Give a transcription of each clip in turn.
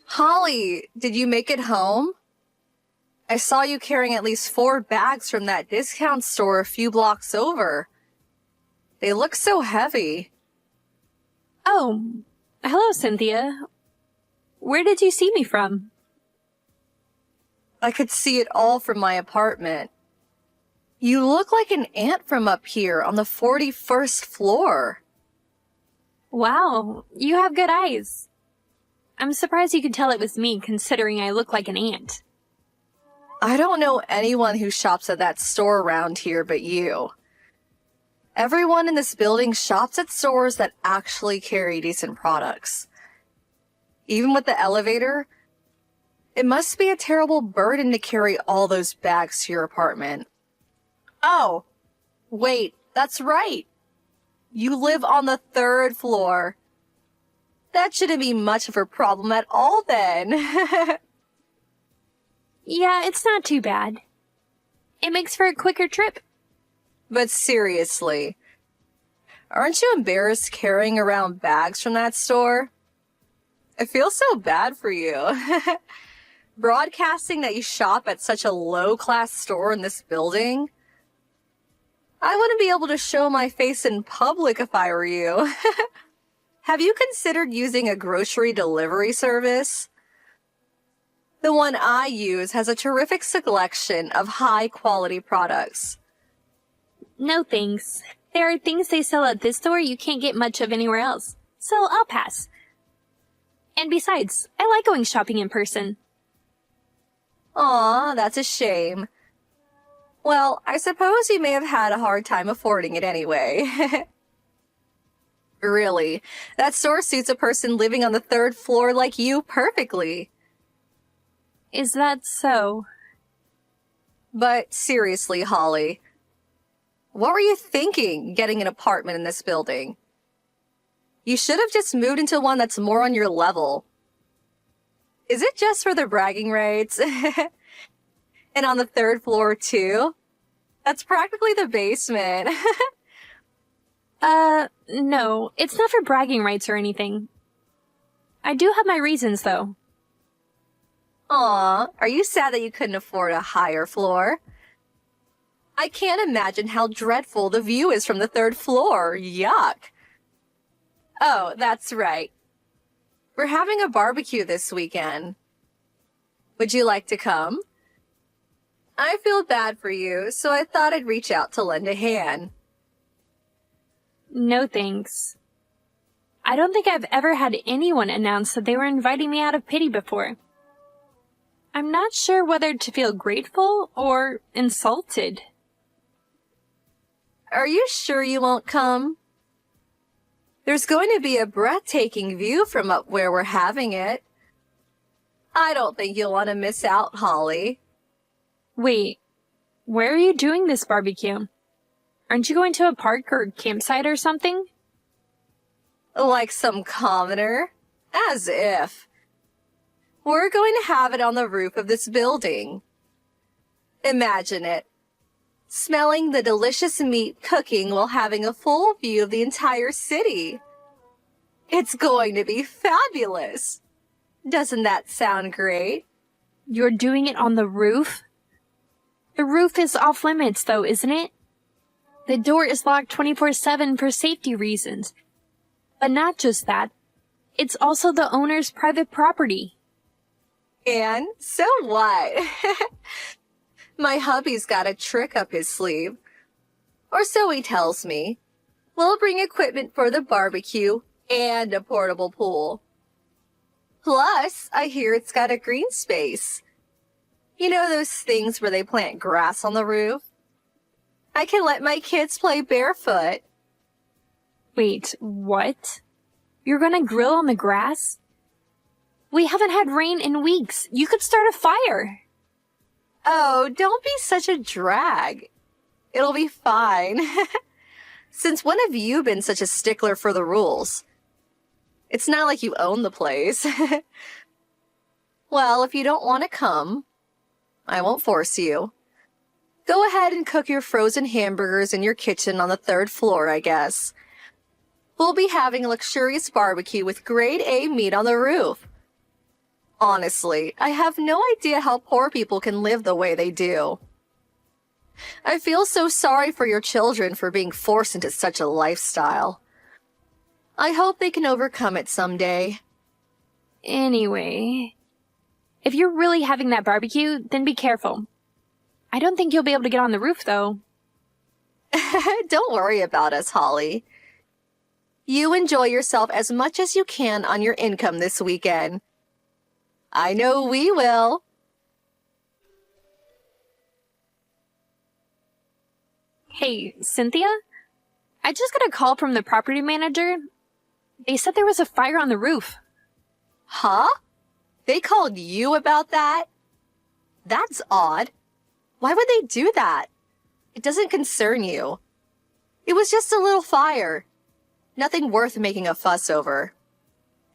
Holly, did you make it home? I saw you carrying at least 4 bags from that discount store a few blocks over. They look so heavy. Oh, hello, Cynthia. Where did you see me from? I could see it all from my apartment. You look like an ant from up here on the 41st floor. Wow, you have good eyes. I'm surprised you could tell it was me, considering I look like an ant. I don't know anyone who shops at that store around here but you. Everyone in this building shops at stores that actually carry decent products. Even with the elevator, it must be a terrible burden to carry all those bags to your apartment. Oh, wait, that's right. You live on the 3rd floor. That shouldn't be much of a problem at all then. Yeah, it's not too bad. It makes for a quicker trip. But seriously, aren't you embarrassed carrying around bags from that store? I feel so bad for you. Broadcasting that you shop at such a low-class store in this building? I wouldn't be able to show my face in public if I were you. Have you considered using a grocery delivery service? The one I use has a terrific selection of high-quality products. No thanks. There are things they sell at this store you can't get much of anywhere else, so I'll pass. And besides, I like going shopping in person. Aw, that's a shame. Well, I suppose you may have had a hard time affording it anyway. Really, that store suits a person living on the 3rd floor like you perfectly. Is that so? But seriously, Holly, what were you thinking getting an apartment in this building? You should have just moved into one that's more on your level. Is it just for the bragging rights? And on the 3rd floor, too? That's practically the basement. No, it's not for bragging rights or anything. I do have my reasons, though. Aw, are you sad that you couldn't afford a higher floor? I can't imagine how dreadful the view is from the 3rd floor. Yuck. Oh, that's right. We're having a barbecue this weekend. Would you like to come? I feel bad for you, so I thought I'd reach out to lend a hand. No thanks. I don't think I've ever had anyone announce that they were inviting me out of pity before. I'm not sure whether to feel grateful or insulted. Are you sure you won't come? There's going to be a breathtaking view from up where we're having it. I don't think you'll want to miss out, Holly. Wait, where are you doing this barbecue? Aren't you going to a park or campsite or something? Like some commoner? As if. We're going to have it on the roof of this building. Imagine it. Smelling the delicious meat cooking while having a full view of the entire city. It's going to be fabulous. Doesn't that sound great? You're doing it on the roof? The roof is off limits, though, isn't it? The door is locked 24/7 for safety reasons. But not just that. It's also the owner's private property. And so what? My hubby's got a trick up his sleeve. Or so he tells me. We'll bring equipment for the barbecue and a portable pool. Plus, I hear it's got a green space. You know those things where they plant grass on the roof? I can let my kids play barefoot. Wait, what? You're gonna grill on the grass? We haven't had rain in weeks. You could start a fire. Oh, don't be such a drag. It'll be fine. Since when have you been such a stickler for the rules? It's not like you own the place. Well, if you don't want to come, I won't force you. Go ahead and cook your frozen hamburgers in your kitchen on the 3rd floor, I guess. We'll be having a luxurious barbecue with grade A meat on the roof. Honestly, I have no idea how poor people can live the way they do. I feel so sorry for your children for being forced into such a lifestyle. I hope they can overcome it someday. Anyway, if you're really having that barbecue, then be careful. I don't think you'll be able to get on the roof, though. Don't worry about us, Holly. You enjoy yourself as much as you can on your income this weekend. I know we will. Hey, Cynthia? I just got a call from the property manager. They said there was a fire on the roof. Huh? They called you about that? That's odd. Why would they do that? It doesn't concern you. It was just a little fire. Nothing worth making a fuss over.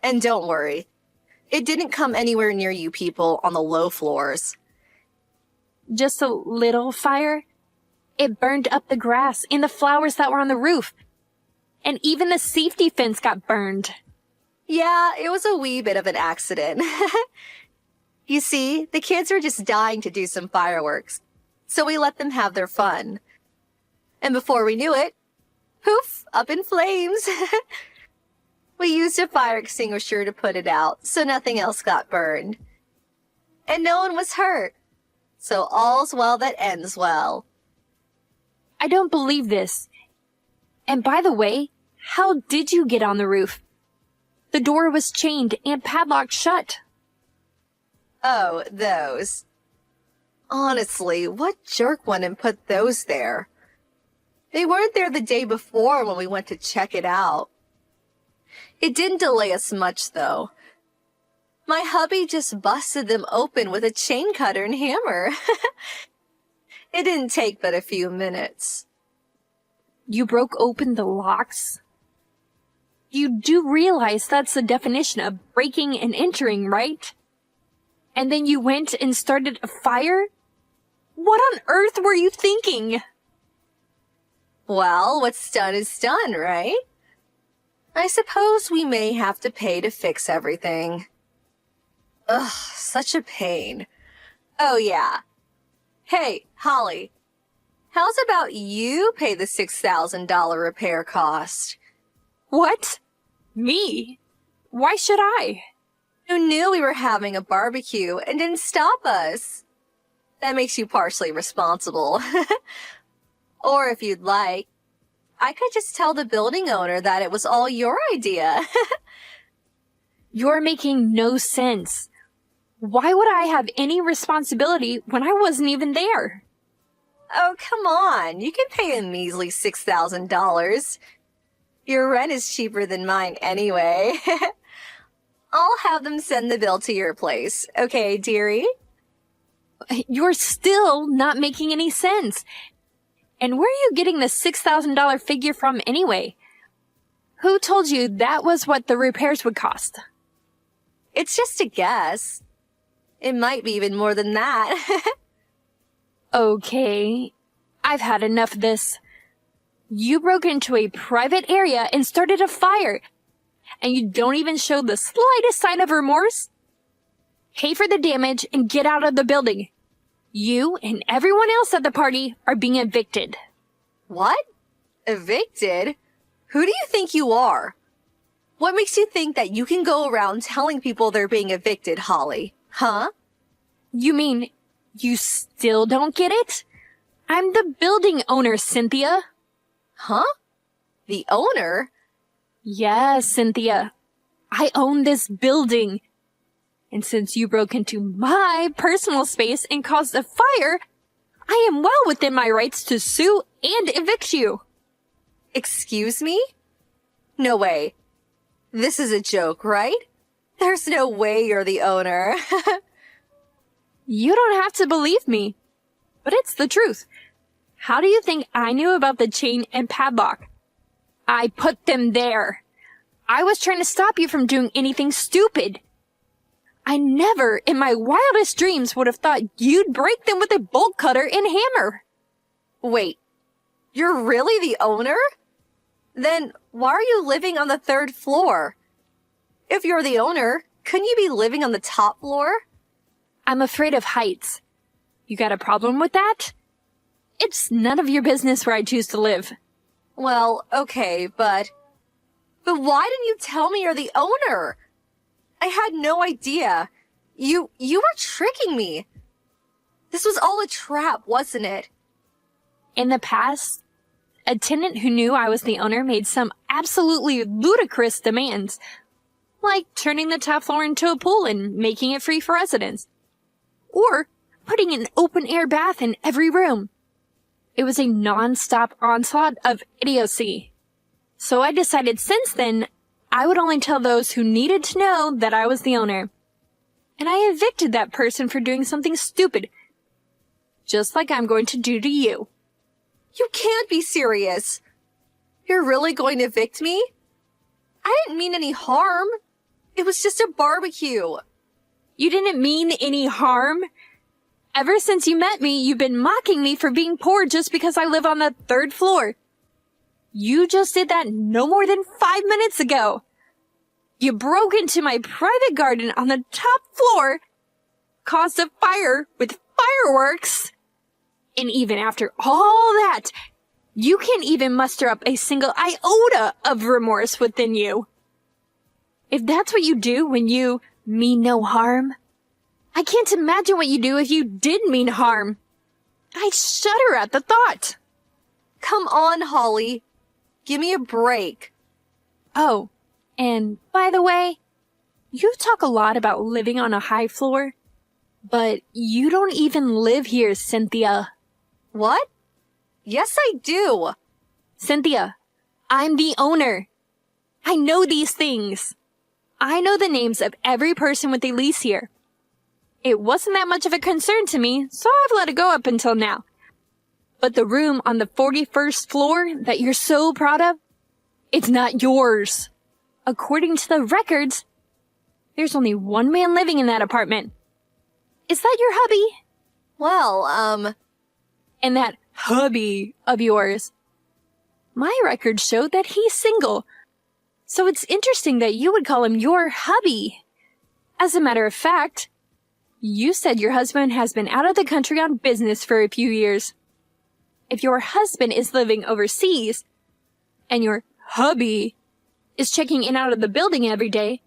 And don't worry. It didn't come anywhere near you people on the low floors. Just a little fire? It burned up the grass and the flowers that were on the roof. And even the safety fence got burned. Yeah, it was a wee bit of an accident. You see, the kids were just dying to do some fireworks, so we let them have their fun. And before we knew it, poof, up in flames. We used a fire extinguisher to put it out, so nothing else got burned. And no one was hurt. So all's well that ends well. I don't believe this. And by the way, how did you get on the roof? The door was chained and padlocked shut. Oh, those. Honestly, what jerk went and put those there? They weren't there the day before when we went to check it out. It didn't delay us much, though. My hubby just busted them open with a chain cutter and hammer. It didn't take but a few minutes. You broke open the locks? You do realize that's the definition of breaking and entering, right? And then you went and started a fire? What on earth were you thinking? Well, what's done is done, right? I suppose we may have to pay to fix everything. Ugh, such a pain. Oh, yeah. Hey, Holly, how's about you pay the $6,000 repair cost? What? Me? Why should I? You knew we were having a barbecue and didn't stop us. That makes you partially responsible. Or if you'd like, I could just tell the building owner that it was all your idea. You're making no sense. Why would I have any responsibility when I wasn't even there? Oh, come on. You can pay a measly $6,000. Your rent is cheaper than mine anyway. I'll have them send the bill to your place. Okay, dearie? You're still not making any sense. And where are you getting the $6,000 figure from anyway? Who told you that was what the repairs would cost? It's just a guess. It might be even more than that. Okay, I've had enough of this. You broke into a private area and started a fire, and you don't even show the slightest sign of remorse? Pay for the damage and get out of the building. You and everyone else at the party are being evicted. What? Evicted? Who do you think you are? What makes you think that you can go around telling people they're being evicted, Holly? Huh? You mean you still don't get it? I'm the building owner, Cynthia. Huh? The owner? Yes, Cynthia. I own this building. And since you broke into my personal space and caused a fire, I am well within my rights to sue and evict you. Excuse me? No way. This is a joke, right? There's no way you're the owner. You don't have to believe me, but it's the truth. How do you think I knew about the chain and padlock? I put them there. I was trying to stop you from doing anything stupid. I never in my wildest dreams would have thought you'd break them with a bolt cutter and hammer. Wait, you're really the owner? Then why are you living on the 3rd floor? If you're the owner, Couldn't you be living on the top floor? I'm afraid of heights. You got a problem with that? It's none of your business where I choose to live. Well, okay, but why didn't you tell me you're the owner? I had no idea. You were tricking me. This was all a trap, wasn't it? In the past, a tenant who knew I was the owner made some absolutely ludicrous demands, like turning the top floor into a pool and making it free for residents, or putting an open-air bath in every room. It was a non-stop onslaught of idiocy. So I decided since then, I would only tell those who needed to know that I was the owner. And I evicted that person for doing something stupid, just like I'm going to do to you. You can't be serious. You're really going to evict me? I didn't mean any harm. It was just a barbecue. You didn't mean any harm? Ever since you met me, you've been mocking me for being poor just because I live on the 3rd floor. You just did that no more than 5 minutes ago. You broke into my private garden on the top floor, caused a fire with fireworks, and even after all that, you can't even muster up a single iota of remorse within you. If that's what you do when you mean no harm, I can't imagine what you do if you did mean harm. I shudder at the thought. Come on, Holly. Give me a break. Oh, and by the way, you talk a lot about living on a high floor, but you don't even live here, Cynthia. What? Yes, I do. Cynthia, I'm the owner. I know these things. I know the names of every person with a lease here. It wasn't that much of a concern to me, so I've let it go up until now. But the room on the 41st floor that you're so proud of, it's not yours. According to the records, there's only one man living in that apartment. Is that your hubby? Well, And that hubby of yours, my records show that he's single. So it's interesting that you would call him your hubby. As a matter of fact, you said your husband has been out of the country on business for a few years. If your husband is living overseas, and your hubby is checking in and out of the building every day,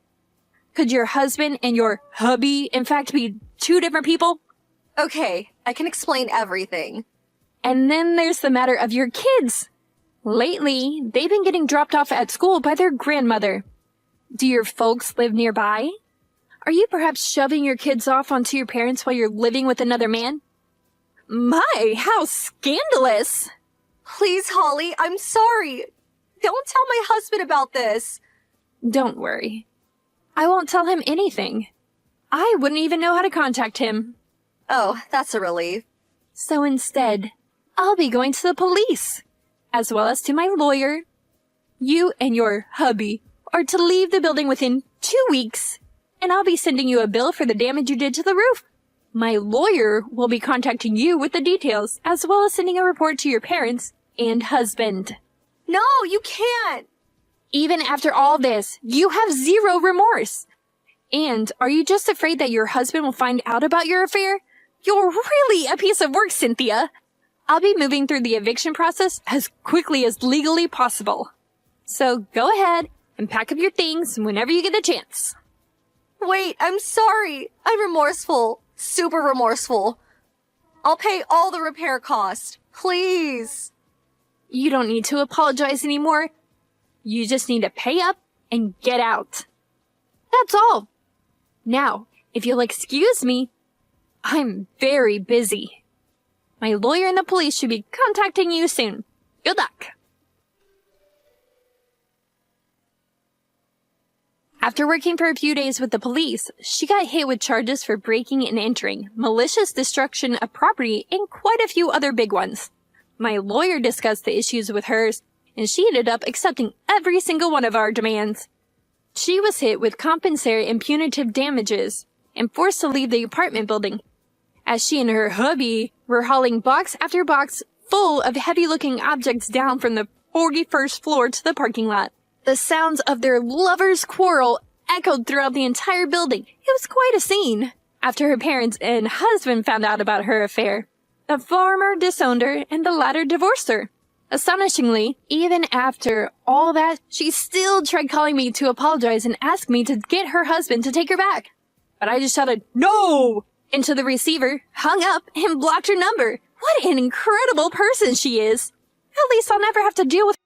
could your husband and your hubby in fact be two different people? okay, I can explain everything. And then there's the matter of your kids. Lately, they've been getting dropped off at school by their grandmother. Do your folks live nearby? Are you perhaps shoving your kids off onto your parents while you're living with another man? My, how scandalous! Please, Holly, I'm sorry. Don't tell my husband about this. Don't worry. I won't tell him anything. I wouldn't even know how to contact him. Oh, that's a relief. So instead, I'll be going to the police, as well as to my lawyer. You and your hubby are to leave the building within 2 weeks, and I'll be sending you a bill for the damage you did to the roof. My lawyer will be contacting you with the details, as well as sending a report to your parents and husband. No, you can't. Even after all this, you have zero remorse. And are you just afraid that your husband will find out about your affair? You're really a piece of work, Cynthia. I'll be moving through the eviction process as quickly as legally possible. So go ahead and pack up your things whenever you get the chance. Wait, I'm sorry. I'm remorseful. Super remorseful. I'll pay all the repair costs. Please. You don't need to apologize anymore. You just need to pay up and get out. That's all. Now, if you'll excuse me, I'm very busy. My lawyer and the police should be contacting you soon. Good luck. After working for a few days with the police, she got hit with charges for breaking and entering, malicious destruction of property, and quite a few other big ones. My lawyer discussed the issues with hers, and she ended up accepting every single one of our demands. She was hit with compensatory and punitive damages and forced to leave the apartment building, as she and her hubby were hauling box after box full of heavy-looking objects down from the 41st floor to the parking lot. The sounds of their lovers' quarrel echoed throughout the entire building. It was quite a scene. After her parents and husband found out about her affair, the former disowned her and the latter divorced her. Astonishingly, even after all that, she still tried calling me to apologize and ask me to get her husband to take her back. But I just shouted, "No!" into the receiver, hung up, and blocked her number. What an incredible person she is. At least I'll never have to deal with